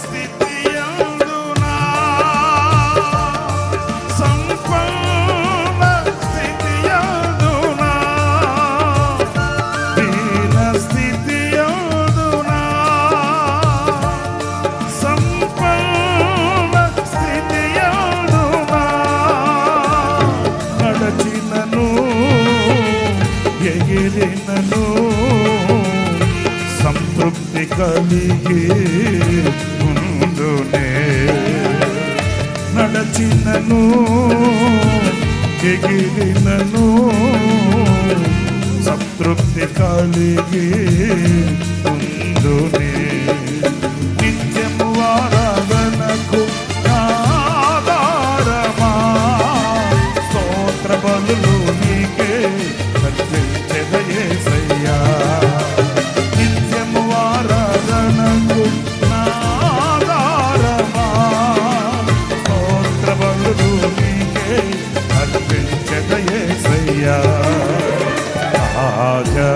స్థితియందునా సంపూర్ణ స్థితియందునా దీన స్థితియందునా సంపూర్ణ స్థితియందునా నడచినను ఎగిరినను సంతృప్తి కలిగి ఉండునే నడచినను ఎగిరినను సంతృప్తి కలిగి ఉండునే నిత్యము ఆరాధనకు ఆధారమా స్తోత్ర బలులు నీకే కర్పించెద యేసయ్యా నిత్యము ఆరాధనకు ఆధారమా స్తోత్ర బలులు నీకే కర్పించెద యేసయ్యా ఆగా